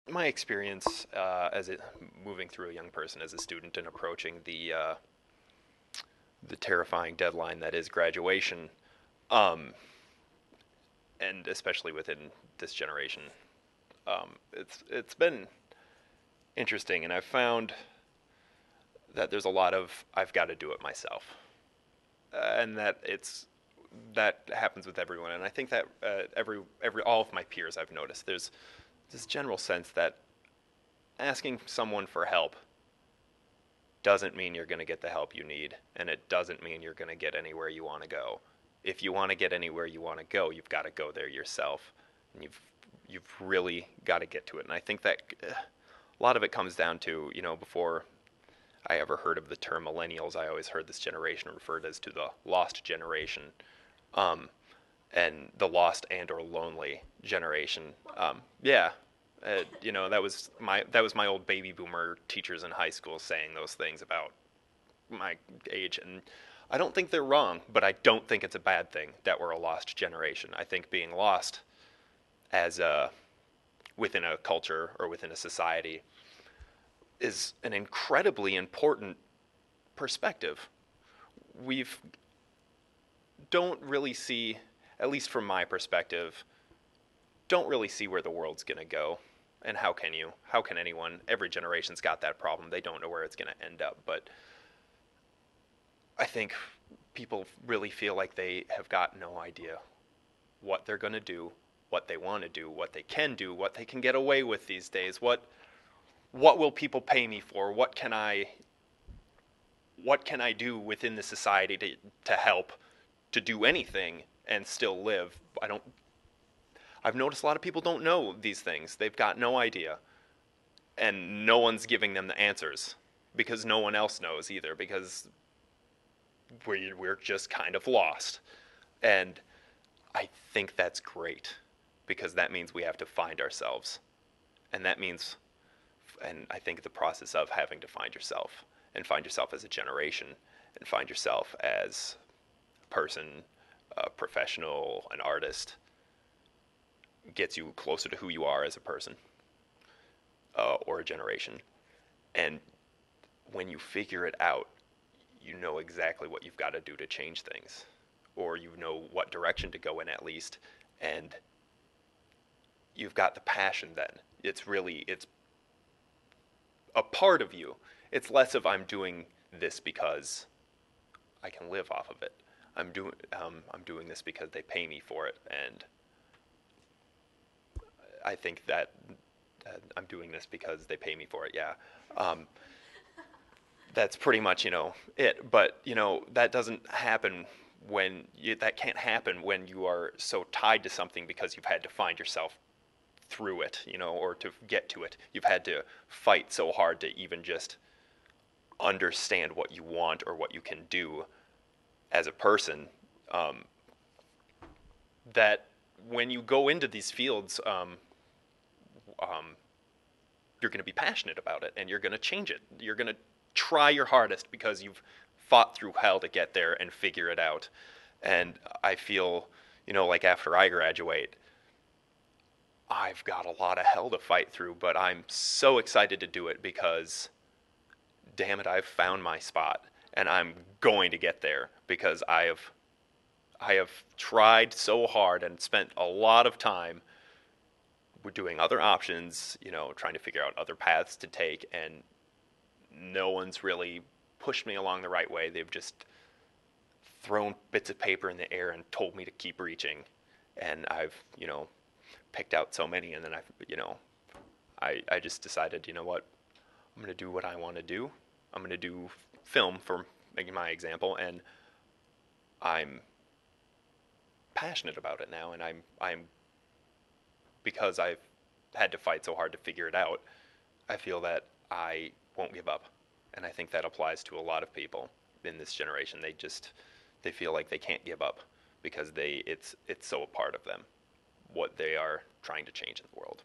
my experience moving through a young person as a student and approaching the terrifying deadline that is graduation, um, and especially within this generation, it's been interesting, and I've found that there's a lot of I've got to do it myself, and that happens with everyone, and I think that every all of my peers I've noticed there's this general sense that asking someone for help doesn't mean you're going to get the help you need, and it doesn't mean you're going to get anywhere you want to go. If you want to get anywhere you want to go, you've got to go there yourself, and you've really got to get to it. And I think that a lot of it comes down to, before I ever heard of the term millennials, I always heard this generation referred as to the lost generation, um, and the lost and or lonely generation. Yeah, that was my old baby boomer teachers in high school saying those things about my age, and I don't think they're wrong, but I don't think it's a bad thing that we're a lost generation. I think being lost as within a culture or within a society is an incredibly important perspective. We've don't really see, at least from my perspective, don't really see where the world's going to go. And how can you? How can anyone? Every generation's got that problem. They don't know where it's going to end up. But I think people really feel like they have got no idea what they're going to do, what they want to do, what they can get away with these days. What will people pay me for? What can I do within the society to help to do anything and still live? I've noticed a lot of people don't know these things. They've got no idea. And no one's giving them the answers because no one else knows either, because we're just kind of lost. And I think that's great, because that means we have to find ourselves. And that means, and I think the process of having to find yourself, and find yourself as a generation, and find yourself as a person, a professional, an artist, gets you closer to who you are as a person, or a generation. And when you figure it out, you know exactly what you've got to do to change things, or you know what direction to go in at least, and you've got the passion then. It's a part of you. It's less of I'm doing this because I can live off of it. I'm doing this because they pay me for it, and I think that I'm doing this because they pay me for it. Yeah, that's pretty much it. But that doesn't happen that can't happen when you are so tied to something because you've had to find yourself through it, or to get to it. You've had to fight so hard to even just understand what you want or what you can do as a person, that when you go into these fields, you're going to be passionate about it, and you're going to change it. You're going to try your hardest because you've fought through hell to get there and figure it out. And I feel, like after I graduate, I've got a lot of hell to fight through, but I'm so excited to do it because, damn it, I've found my spot, and I'm going to get there because I have tried so hard and spent a lot of time doing other options, trying to figure out other paths to take, and no one's really pushed me along the right way. They've just thrown bits of paper in the air and told me to keep reaching, and I've, picked out so many, and then I just decided, what, I'm going to do what I want to do. I'm going to do film, for making my example, and I'm passionate about it now, and I'm because I've had to fight so hard to figure it out, I feel that I won't give up. And I think that applies to a lot of people in this generation. They feel like they can't give up because it's so a part of them, what they are trying to change in the world.